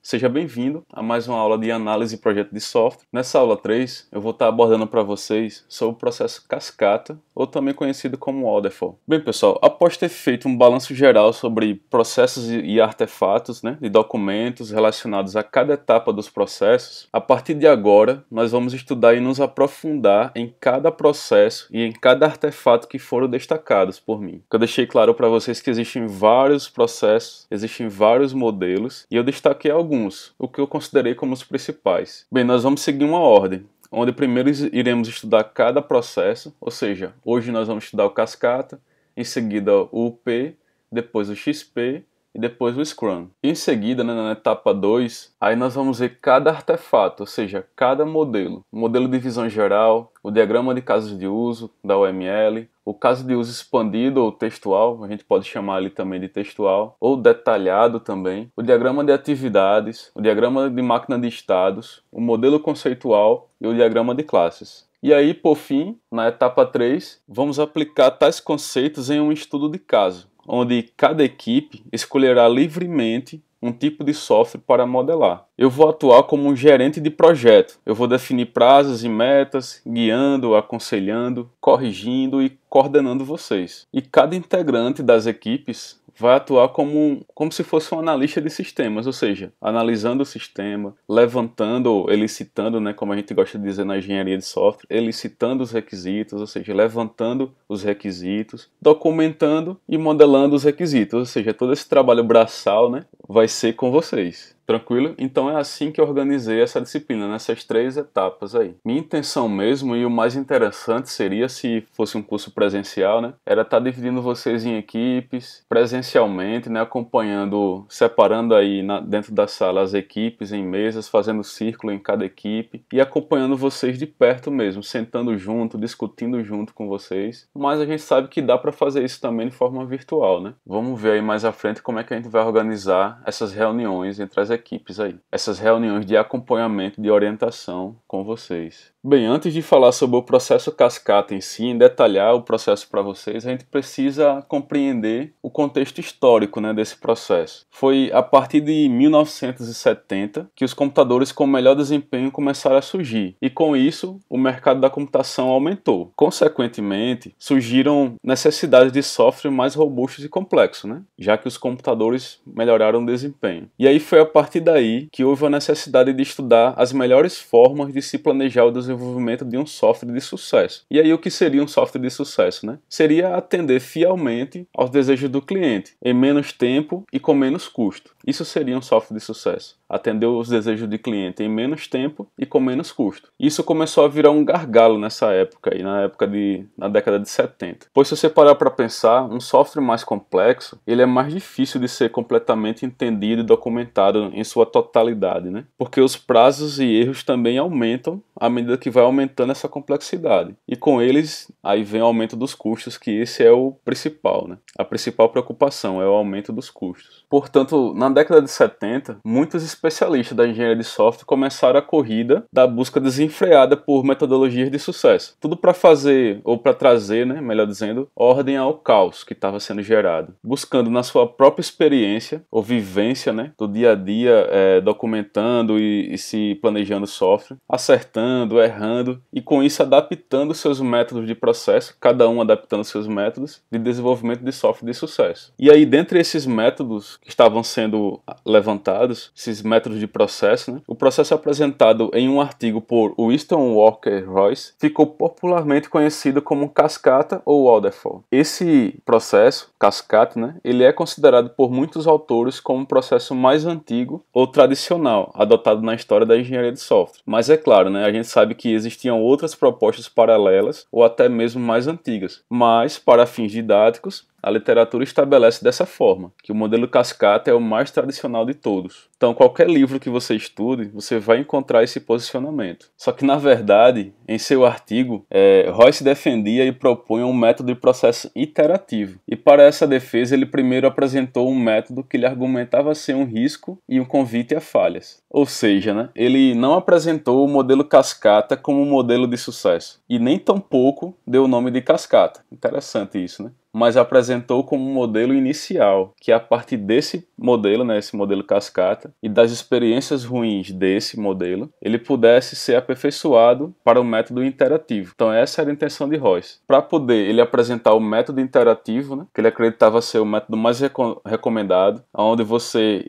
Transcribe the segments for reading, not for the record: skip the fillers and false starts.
seja bem-vindo a mais uma aula de análise e projeto de software. Nessa aula 3, eu vou estar abordando para vocês sobre o processo cascata, ou também conhecido como waterfall. Bem, pessoal, após ter feito um balanço geral sobre processos e artefatos, de documentos relacionados a cada etapa dos processos, a partir de agora, nós vamos estudar e nos aprofundar em cada processo e em cada artefato que foram destacados por mim. Eu deixei claro para vocês que existem vários processos, existem vários modelos, e eu destaquei alguns, o que eu considerei como os principais. Bem, nós vamos seguir uma ordem, onde primeiro iremos estudar cada processo, ou seja, hoje nós vamos estudar o cascata, em seguida o UP, depois o XP e depois o Scrum. Em seguida, na etapa 2, aí nós vamos ver cada artefato, ou seja, cada modelo. O modelo de visão geral, o diagrama de casos de uso da OML, o caso de uso expandido ou textual, a gente pode chamar ele também de textual, ou detalhado também, o diagrama de atividades, o diagrama de máquina de estados, o modelo conceitual e o diagrama de classes. E aí, por fim, na etapa 3, vamos aplicar tais conceitos em um estudo de caso, onde cada equipe escolherá livremente um tipo de software para modelar. Eu vou atuar como um gerente de projeto. Eu vou definir prazos e metas, guiando, aconselhando, corrigindo e coordenando vocês. E cada integrante das equipes vai atuar como se fosse um analista de sistemas, ou seja, analisando o sistema, levantando ou elicitando, como a gente gosta de dizer na engenharia de software, elicitando os requisitos, ou seja, levantando os requisitos, documentando e modelando os requisitos, ou seja, todo esse trabalho braçal, vai ser com vocês. Tranquilo? Então é assim que eu organizei essa disciplina, nessas 3 etapas aí. Minha intenção mesmo, e o mais interessante seria se fosse um curso presencial, era estar dividindo vocês em equipes, presencialmente, acompanhando, separando aí dentro da sala as equipes em mesas, fazendo círculo em cada equipe e acompanhando vocês de perto mesmo, sentando junto, discutindo junto com vocês. Mas a gente sabe que dá para fazer isso também de forma virtual, Vamos ver aí mais à frente como é que a gente vai organizar essas reuniões entre as equipes aí, essas reuniões de acompanhamento, de orientação com vocês. Bem, antes de falar sobre o processo cascata em si, em detalhar o processo para vocês, a gente precisa compreender o contexto histórico desse processo. Foi a partir de 1970 que os computadores com melhor desempenho começaram a surgir, e com isso o mercado da computação aumentou. Consequentemente, surgiram necessidades de software mais robustos e complexos, já que os computadores melhoraram o desempenho. E aí foi a partir daí que houve a necessidade de estudar as melhores formas de se planejar o desenvolvimento de um software de sucesso. E aí o que seria um software de sucesso? Seria atender fielmente aos desejos do cliente, em menos tempo e com menos custo. Isso seria um software de sucesso. Atender os desejos do cliente em menos tempo e com menos custo. Isso começou a virar um gargalo nessa época, aí, na década de 70. Pois se você parar para pensar, um software mais complexo, ele é mais difícil de ser completamente entendido e documentado em sua totalidade, Porque os prazos e erros também aumentam à medida que vai aumentando essa complexidade. E com eles, aí vem o aumento dos custos, que esse é o principal, A principal preocupação é o aumento dos custos. Portanto, na década de 70, muitos especialistas da engenharia de software começaram a corrida da busca desenfreada por metodologias de sucesso. Tudo para fazer, ou para trazer, melhor dizendo, ordem ao caos que estava sendo gerado. Buscando na sua própria experiência, ou vivência, do dia a dia, documentando e se planejando software, acertando, errando, e com isso adaptando seus métodos de processo, cada um adaptando seus métodos de desenvolvimento de software de sucesso. E aí, dentre esses métodos que estavam sendo levantados, esses métodos de processo, o processo apresentado em um artigo por Winston Walker Royce ficou popularmente conhecido como cascata ou waterfall. Esse processo, cascata, ele é considerado por muitos autores como um processo mais antigo ou tradicional, adotado na história da engenharia de software. Mas é claro, a gente sabe que existiam outras propostas paralelas ou até mesmo mais antigas. Mas, para fins didáticos, a literatura estabelece dessa forma, que o modelo cascata é o mais tradicional de todos. Então, qualquer livro que você estude, você vai encontrar esse posicionamento. Só que, na verdade, em seu artigo, Royce defendia e propunha um método de processo iterativo. E para essa defesa, ele primeiro apresentou um método que ele argumentava ser um risco e um convite a falhas. Ou seja, ele não apresentou o modelo cascata como um modelo de sucesso. E nem tampouco deu o nome de cascata. Interessante isso, mas apresentou como um modelo inicial, que a partir desse modelo, né, esse modelo cascata, e das experiências ruins desse modelo, ele pudesse ser aperfeiçoado para o método interativo. Então essa era a intenção de Royce. Para poder ele apresentar o método interativo, né, que ele acreditava ser o método mais recomendado, onde você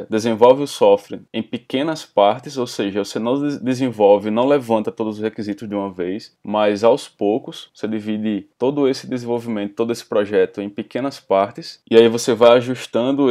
desenvolve o software em pequenas partes, ou seja, você não desenvolve, não levanta todos os requisitos de uma vez, mas aos poucos você divide todo esse desenvolvimento, todo esse projeto em pequenas partes, e aí você vai ajustando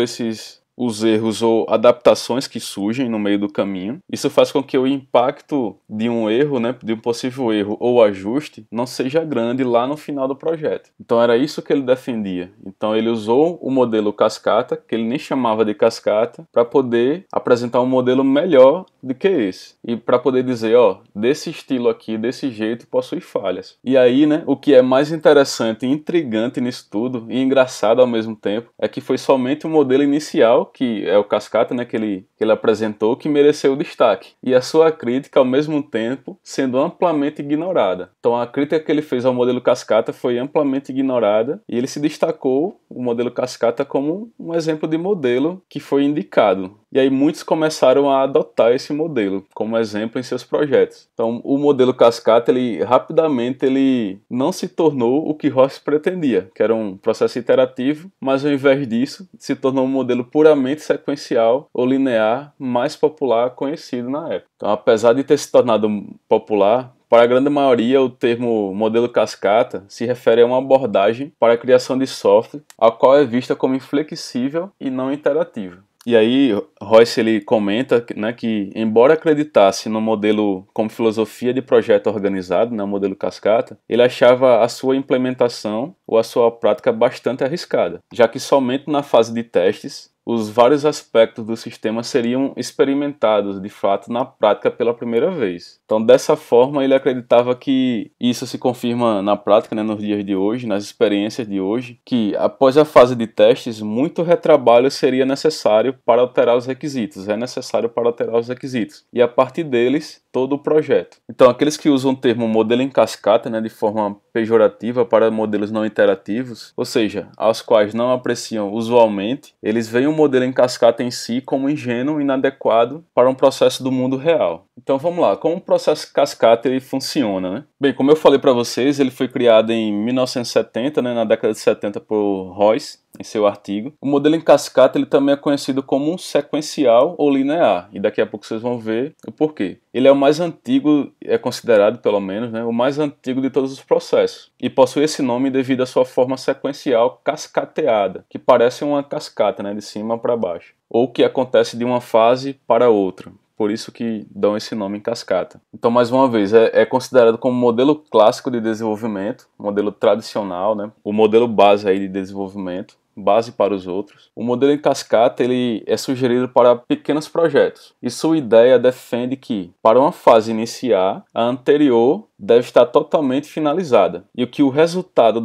os erros ou adaptações que surgem no meio do caminho. Isso faz com que o impacto de um erro, né, de um possível erro ou ajuste, não seja grande lá no final do projeto. Então era isso que ele defendia. Então ele usou o modelo cascata, que ele nem chamava de cascata, para poder apresentar um modelo melhor do que esse. E para poder dizer, ó, desse estilo aqui, desse jeito, possui falhas. E aí, né, o que é mais interessante e intrigante nisso tudo, e engraçado ao mesmo tempo, é que foi somente o modelo inicial, que é o cascata, né, que ele apresentou, que mereceu o destaque. E a sua crítica, ao mesmo tempo, sendo amplamente ignorada. Então a crítica que ele fez ao modelo cascata foi amplamente ignorada, e ele se destacou, o modelo cascata, como um exemplo de modelo que foi indicado. E aí muitos começaram a adotar esse modelo como exemplo em seus projetos. Então o modelo cascata, rapidamente não se tornou o que Royce pretendia, que era um processo iterativo, mas ao invés disso se tornou um modelo puramente sequencial ou linear mais popular conhecido na época. Então apesar de ter se tornado popular, para a grande maioria, o termo modelo cascata se refere a uma abordagem para a criação de software, a qual é vista como inflexível e não interativa. E aí, Royce ele comenta, né, que, embora acreditasse no modelo como filosofia de projeto organizado, né, o modelo cascata, ele achava a sua implementação ou a sua prática bastante arriscada, já que somente na fase de testes os vários aspectos do sistema seriam experimentados, de fato, na prática pela primeira vez. Então, dessa forma, ele acreditava que isso se confirma na prática, né, nos dias de hoje, nas experiências de hoje, que após a fase de testes, muito retrabalho seria necessário para alterar os requisitos, é necessário para alterar os requisitos, e a partir deles, todo o projeto. Então, aqueles que usam o termo modelo em cascata, né, de forma pejorativa para modelos não interativos, ou seja, aos quais não apreciam usualmente, eles veem o modelo em cascata em si como ingênuo e inadequado para um processo do mundo real. Então vamos lá, como o processo cascata ele funciona, né? Bem, como eu falei para vocês, ele foi criado em 1970, né, na década de 70 por Royce, em seu artigo. O modelo em cascata ele também é conhecido como um sequencial ou linear, e daqui a pouco vocês vão ver o porquê. Ele é o mais antigo, é considerado pelo menos, né, o mais antigo de todos os processos, e possui esse nome devido à sua forma sequencial cascateada, que parece uma cascata, né, de cima para baixo, ou que acontece de uma fase para outra. Por isso que dão esse nome em cascata. Então, mais uma vez, é considerado como modelo clássico de desenvolvimento, modelo tradicional, né? O modelo base aí de desenvolvimento, base para os outros. O modelo em cascata ele é sugerido para pequenos projetos, e sua ideia defende que, para uma fase iniciar, a anterior deve estar totalmente finalizada, e que o resultado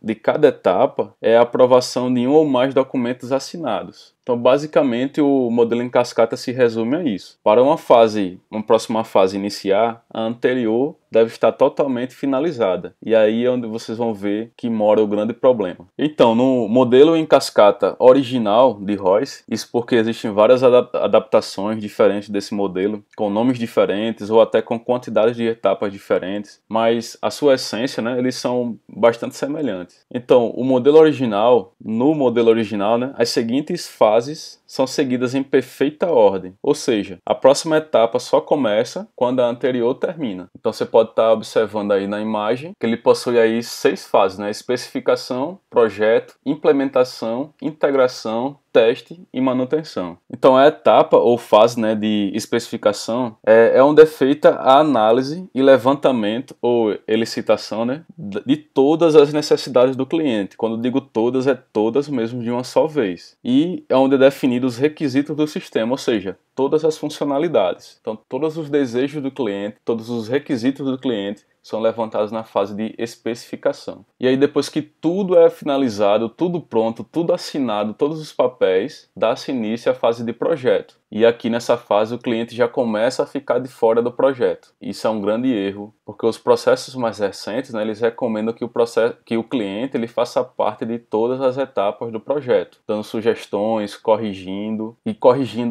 de cada etapa é a aprovação de um ou mais documentos assinados. Então, basicamente, o modelo em cascata se resume a isso. Para uma próxima fase iniciar, a anterior deve estar totalmente finalizada. E aí é onde vocês vão ver que mora o grande problema. Então, no modelo em cascata original de Royce, isso porque existem várias adaptações diferentes desse modelo, com nomes diferentes ou até com quantidades de etapas diferentes, mas a sua essência, né, eles são bastante semelhantes. Então, no modelo original, né, as seguintes fases são seguidas em perfeita ordem, ou seja, a próxima etapa só começa quando a anterior termina. Então você pode estar observando aí na imagem que ele possui aí 6 fases, né? Especificação, projeto, implementação, integração, teste e manutenção. Então a etapa ou fase, né, de especificação é onde é feita a análise e levantamento ou elicitação, né, de todas as necessidades do cliente. Quando digo todas, é todas mesmo de uma só vez. E é onde é definido os requisitos do sistema, ou seja, todas as funcionalidades. Então todos os desejos do cliente, todos os requisitos do cliente são levantados na fase de especificação. E aí depois que tudo é finalizado, tudo pronto, tudo assinado, todos os papéis, dá-se início à fase de projeto. E aqui nessa fase o cliente já começa a ficar de fora do projeto. Isso é um grande erro, porque os processos mais recentes, né, eles recomendam que o cliente ele faça parte de todas as etapas do projeto, dando sugestões, corrigindo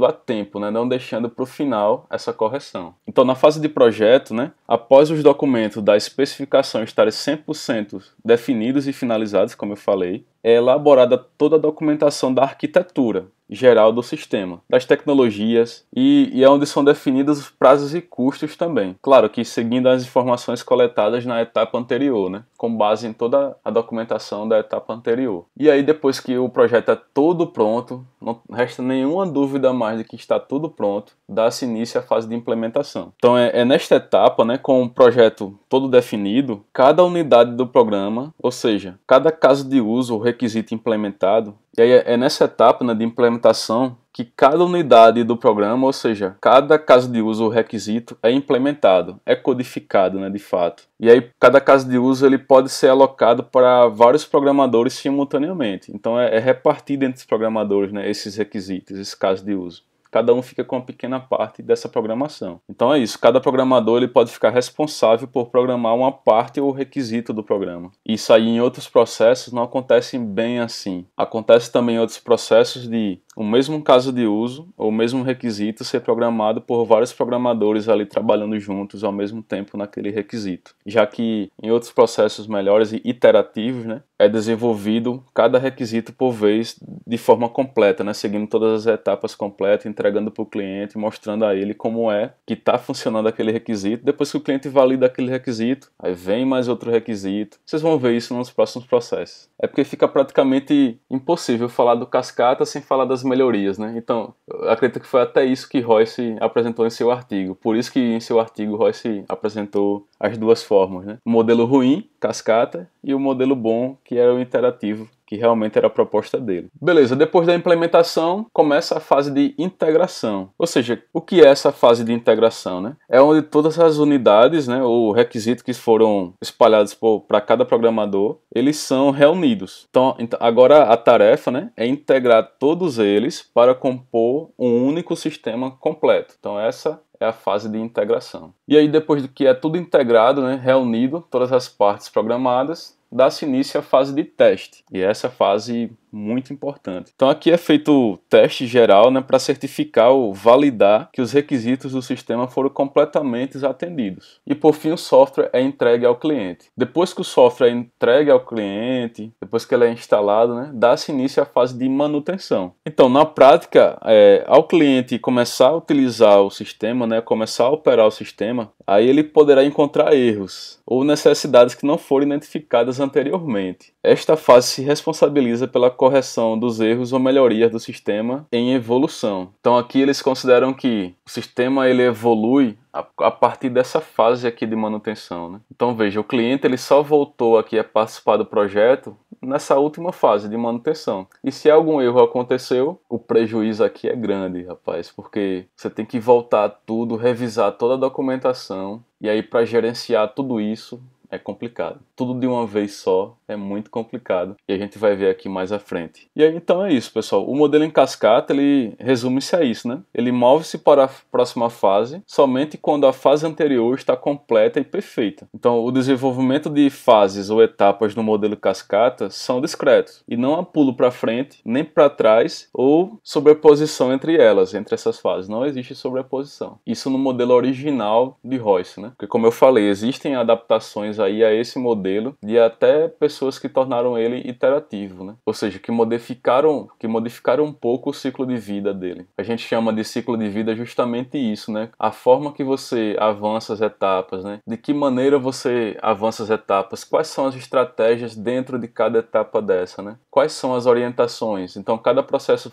a tempo, né, não deixando para o final essa correção. Então na fase de projeto, né, após os documentos da especificação estarem 100% definidos e finalizados, como eu falei, é elaborada toda a documentação da arquitetura geral do sistema, das tecnologias e é onde são definidos os prazos e custos também. Claro que seguindo as informações coletadas na etapa anterior, né? Com base em toda a documentação da etapa anterior. E aí depois que o projeto é todo pronto, não resta nenhuma dúvida mais de que está tudo pronto, dá-se início à fase de implementação. Então é nesta etapa, né, com o projeto todo definido, cada unidade do programa, ou seja, cada caso de uso ou requisito implementado, e aí é nessa etapa, né, de implementação que cada unidade do programa, ou seja, cada caso de uso ou requisito é implementado, é codificado, né, de fato. E aí cada caso de uso ele pode ser alocado para vários programadores simultaneamente. Então é repartido entre os programadores, né, esses requisitos, esses casos de uso. Cada um fica com uma pequena parte dessa programação. Então é isso, cada programador ele pode ficar responsável por programar uma parte ou requisito do programa. Isso aí em outros processos não acontece bem assim. Acontece também em outros processos de o mesmo caso de uso ou o mesmo requisito ser programado por vários programadores ali trabalhando juntos ao mesmo tempo naquele requisito. Já que em outros processos melhores e iterativos, né, é desenvolvido cada requisito por vez de forma completa, né, seguindo todas as etapas completas, entregando para o cliente, mostrando a ele como é que está funcionando aquele requisito. Depois que o cliente valida aquele requisito, aí vem mais outro requisito. Vocês vão ver isso nos próximos processos. É porque fica praticamente impossível falar do cascata sem falar das melhorias, né? Então, eu acredito que foi até isso que Royce apresentou em seu artigo. Por isso que em seu artigo Royce apresentou as duas formas, né? O modelo ruim, cascata, e o modelo bom, que era o interativo, que realmente era a proposta dele. Beleza, depois da implementação, começa a fase de integração. Ou seja, o que é essa fase de integração, né? É onde todas as unidades, né, ou requisitos que foram espalhados para cada programador, eles são reunidos. Então, agora a tarefa, né, é integrar todos eles para compor um único sistema completo. Então, essa é a fase de integração. E aí, depois de que é tudo integrado, né, reunido, todas as partes programadas, dá-se início à fase de teste. E essa fase muito importante. Então aqui é feito o teste geral, né, para certificar ou validar que os requisitos do sistema foram completamente atendidos. E por fim o software é entregue ao cliente. Depois que o software é entregue ao cliente, depois que ele é instalado, né, dá-se início à fase de manutenção. Então na prática, ao cliente começar a utilizar o sistema, né, começar a operar o sistema, aí ele poderá encontrar erros ou necessidades que não foram identificadas anteriormente. Esta fase se responsabiliza pela correção dos erros ou melhorias do sistema em evolução. Então aqui eles consideram que o sistema ele evolui a partir dessa fase aqui de manutenção, né? Então veja, o cliente ele só voltou aqui a participar do projeto nessa última fase de manutenção. E se algum erro aconteceu, o prejuízo aqui é grande, rapaz, porque você tem que voltar tudo, revisar toda a documentação, e aí para gerenciar tudo isso é complicado. Tudo de uma vez só é muito complicado e a gente vai ver aqui mais à frente. E aí então é isso, pessoal. O modelo em cascata, ele resume-se a isso, né? Ele move-se para a próxima fase somente quando a fase anterior está completa e perfeita. Então o desenvolvimento de fases ou etapas no modelo cascata são discretos e não há pulo para frente, nem para trás ou sobreposição entre elas, entre essas fases. Não existe sobreposição. Isso no modelo original de Royce, né? Porque como eu falei, existem adaptações aí a esse modelo de até pessoas que tornaram ele iterativo, né? Ou seja, que modificaram um pouco o ciclo de vida dele. A gente chama de ciclo de vida justamente isso, né? A forma que você avança as etapas, né? De que maneira você avança as etapas, quais são as estratégias dentro de cada etapa dessa, né? Quais são as orientações? Então cada processo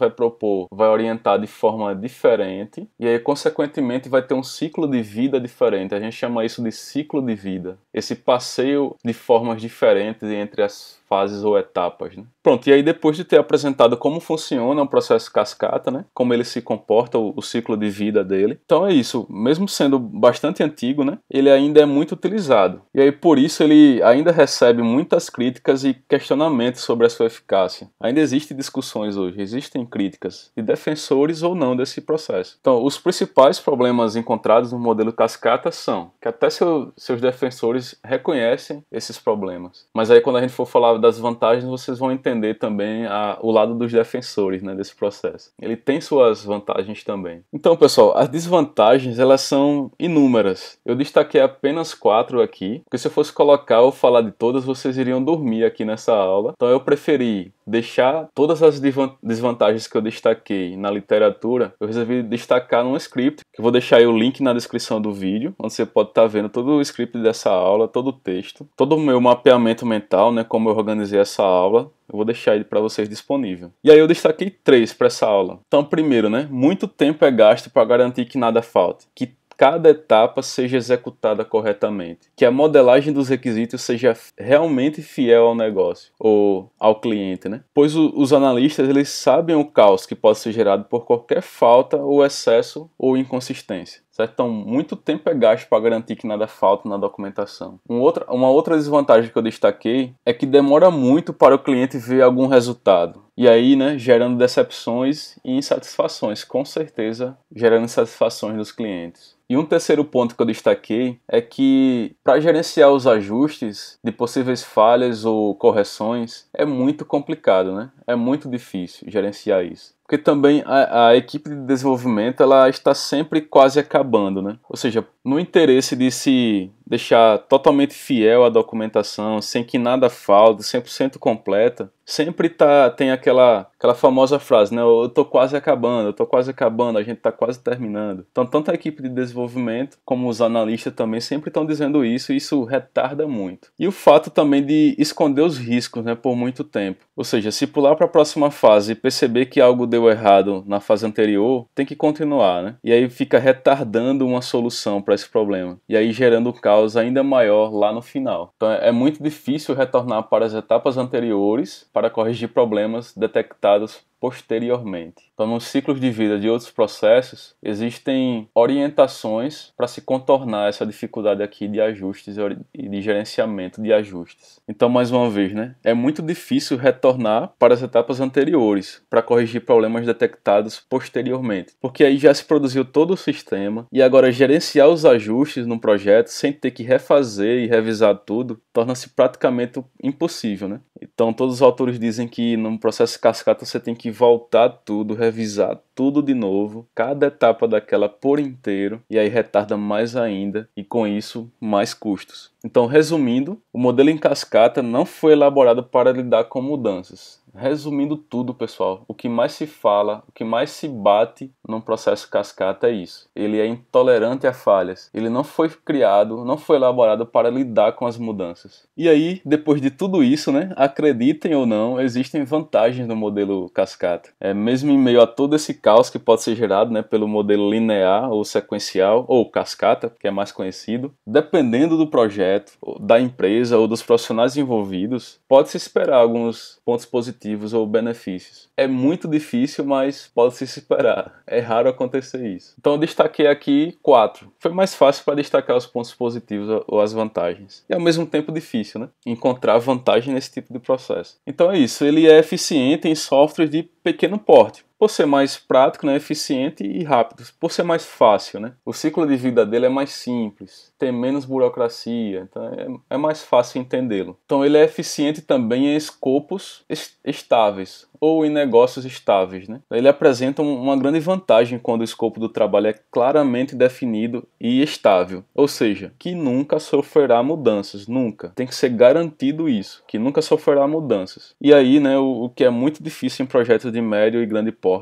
vai orientar de forma diferente e aí consequentemente vai ter um ciclo de vida diferente. A gente chama isso de ciclo de vida. Esse passeio de formas diferentes entre as fases ou etapas, né? Pronto, e aí depois de ter apresentado como funciona o processo cascata, né? Como ele se comporta, o ciclo de vida dele. Então é isso, mesmo sendo bastante antigo, né? Ele ainda é muito utilizado. E aí por isso ele ainda recebe muitas críticas e questionamentos sobre a sua eficácia. Ainda existem discussões hoje, existem críticas de defensores ou não desse processo. Então os principais problemas encontrados no modelo cascata são que até seus defensores reconhecem esses problemas. Mas aí quando a gente for falar das vantagens, vocês vão entender também o lado dos defensores, né, desse processo. Ele tem suas vantagens também. Então, pessoal, as desvantagens, elas são inúmeras. Eu destaquei apenas 4 aqui, porque se eu fosse colocar ou falar de todas, vocês iriam dormir aqui nessa aula. Então eu preferi deixar todas as desvantagens que eu destaquei na literatura, eu resolvi destacar num script, que eu vou deixar aí o link na descrição do vídeo, onde você pode estar vendo todo o script dessa aula, todo o texto, todo o meu mapeamento mental, né, como eu organizei essa aula. Eu vou deixar ele para vocês disponível. E aí eu destaquei 3 para essa aula. Então, primeiro, né, muito tempo é gasto para garantir que nada falte, que cada etapa seja executada corretamente, que a modelagem dos requisitos seja realmente fiel ao negócio ou ao cliente, né? Pois os analistas, eles sabem o caos que pode ser gerado por qualquer falta ou excesso ou inconsistência. Certo? Então, muito tempo é gasto para garantir que nada falta na documentação. Uma outra desvantagem que eu destaquei é que demora muito para o cliente ver algum resultado. E aí, né, gerando decepções e insatisfações, com certeza gerando insatisfações dos clientes. E um terceiro ponto que eu destaquei é que para gerenciar os ajustes de possíveis falhas ou correções é muito complicado, né? É muito difícil gerenciar isso. Porque também a equipe de desenvolvimento ela está sempre quase acabando, né? Ou seja, no interesse de se deixar totalmente fiel à documentação, sem que nada falte, 100% completa, sempre tem aquela famosa frase, né? Eu tô quase acabando, a gente tá quase terminando. Então, tanto a equipe de desenvolvimento como os analistas também sempre estão dizendo isso, e isso retarda muito. E o fato também de esconder os riscos, né, por muito tempo. Ou seja, se pular para a próxima fase e perceber que algo deu errado na fase anterior, tem que continuar, né? E aí fica retardando uma solução para esse problema. E aí gerando um caos ainda maior lá no final. Então é muito difícil retornar para as etapas anteriores para corrigir problemas detectados posteriormente. Então, nos ciclos de vida de outros processos, existem orientações para se contornar essa dificuldade aqui de ajustes e de gerenciamento de ajustes. Então, mais uma vez, né, é muito difícil retornar para as etapas anteriores para corrigir problemas detectados posteriormente, porque aí já se produziu todo o sistema e agora gerenciar os ajustes no projeto sem ter que refazer e revisar tudo torna-se praticamente impossível, né? Então, todos os autores dizem que no processo cascata você tem que voltar tudo, revisar tudo de novo, cada etapa daquela por inteiro, e aí retarda mais ainda, e com isso, mais custos. Então, resumindo, o modelo em cascata não foi elaborado para lidar com mudanças. Resumindo tudo, pessoal, o que mais se fala, o que mais se bate num processo cascata é isso. Ele é intolerante a falhas. Ele não foi criado, não foi elaborado para lidar com as mudanças. E aí, depois de tudo isso, né, acreditem ou não, existem vantagens no modelo cascata. Mesmo em meio a todo esse caos que pode ser gerado, né, pelo modelo linear ou sequencial, ou cascata, que é mais conhecido, dependendo do projeto, da empresa ou dos profissionais envolvidos, pode-se esperar alguns pontos positivos ou benefícios. É muito difícil, mas pode-se esperar. É raro acontecer isso. Então eu destaquei aqui 4. Foi mais fácil para destacar os pontos positivos ou as vantagens. E ao mesmo tempo difícil, né? Encontrar vantagem nesse tipo de processo. Então é isso. Ele é eficiente em softwares de pequeno porte. Por ser mais prático, né, eficiente e rápido, por ser mais fácil, né? O ciclo de vida dele é mais simples, tem menos burocracia, então é mais fácil entendê-lo. Então ele é eficiente também em escopos estáveis ou em negócios estáveis, né? Ele apresenta uma grande vantagem quando o escopo do trabalho é claramente definido e estável, ou seja, que nunca sofrerá mudanças, nunca. Tem que ser garantido isso, que nunca sofrerá mudanças. E aí, né, o que é muito difícil em projetos de médio e grande portes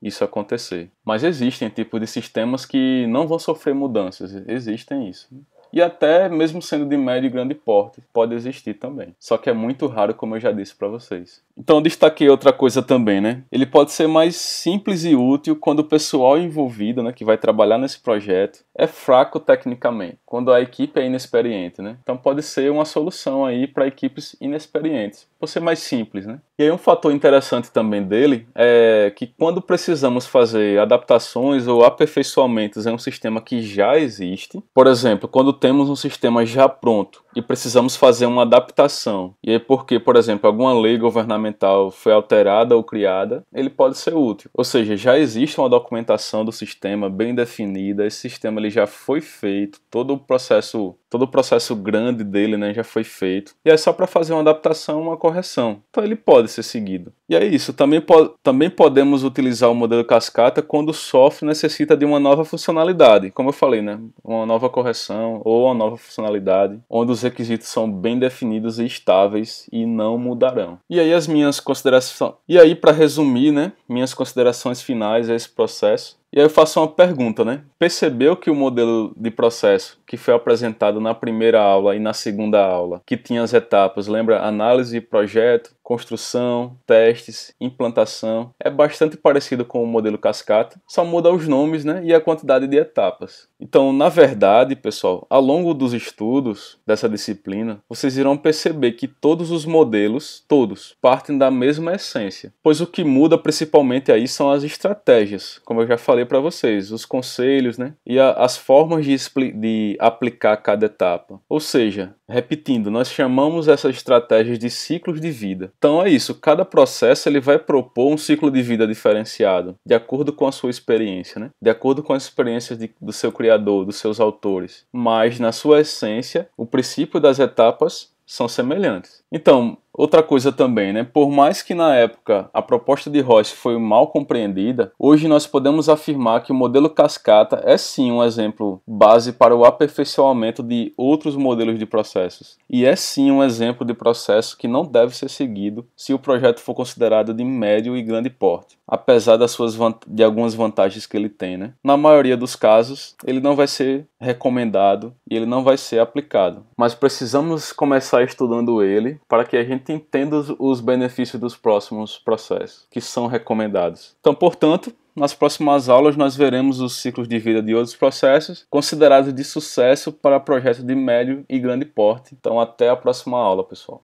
isso acontecer. Mas existem tipos de sistemas que não vão sofrer mudanças, existem isso. E até mesmo sendo de médio e grande porte, pode existir também. Só que é muito raro, como eu já disse para vocês. Então eu destaquei outra coisa também, né? Ele pode ser mais simples e útil quando o pessoal envolvido, né, que vai trabalhar nesse projeto, é fraco tecnicamente, quando a equipe é inexperiente, né? Então pode ser uma solução aí para equipes inexperientes, por ser mais simples, né? E aí um fator interessante também dele é que quando precisamos fazer adaptações ou aperfeiçoamentos em um sistema que já existe, por exemplo, quando temos um sistema já pronto e precisamos fazer uma adaptação, e aí porque, por exemplo, alguma lei governamental foi alterada ou criada, ele pode ser útil. Ou seja, já existe uma documentação do sistema bem definida, esse sistema ele já foi feito, todo o processo grande dele, né, já foi feito, e é só para fazer uma adaptação, uma correção. Então ele pode ser seguido. E é isso, também podemos utilizar o modelo cascata quando o software necessita de uma nova funcionalidade, como eu falei, né, uma nova correção ou uma nova funcionalidade, onde os requisitos são bem definidos e estáveis e não mudarão. E aí as minhas considerações, para resumir, né, minhas considerações finais a esse processo. E aí eu faço uma pergunta, né? Percebeu que o modelo de processo que foi apresentado na primeira aula e na segunda aula, que tinha as etapas, lembra? Análise, projeto, construção, testes, implantação, é bastante parecido com o modelo cascata, só muda os nomes, né? E a quantidade de etapas. Então, na verdade, pessoal, ao longo dos estudos dessa disciplina, vocês irão perceber que todos os modelos, todos, partem da mesma essência, pois o que muda principalmente aí são as estratégias, como eu já falei para vocês, os conselhos, né? E as formas de aplicar cada etapa. Ou seja, repetindo, nós chamamos essas estratégias de ciclos de vida. Então é isso, cada processo ele vai propor um ciclo de vida diferenciado, de acordo com a sua experiência, né? De acordo com as experiências do seu criador, dos seus autores. Mas, na sua essência, o princípio das etapas são semelhantes. Então, outra coisa também, né? Por mais que na época a proposta de Royce foi mal compreendida, hoje nós podemos afirmar que o modelo cascata é sim um exemplo base para o aperfeiçoamento de outros modelos de processos. E é sim um exemplo de processo que não deve ser seguido se o projeto for considerado de médio e grande porte, apesar de algumas vantagens que ele tem, né? Na maioria dos casos, ele não vai ser recomendado e ele não vai ser aplicado. Mas precisamos começar estudando ele para que a gente entenda os benefícios dos próximos processos que são recomendados. Então, portanto, nas próximas aulas nós veremos os ciclos de vida de outros processos considerados de sucesso para projetos de médio e grande porte. Então, até a próxima aula, pessoal.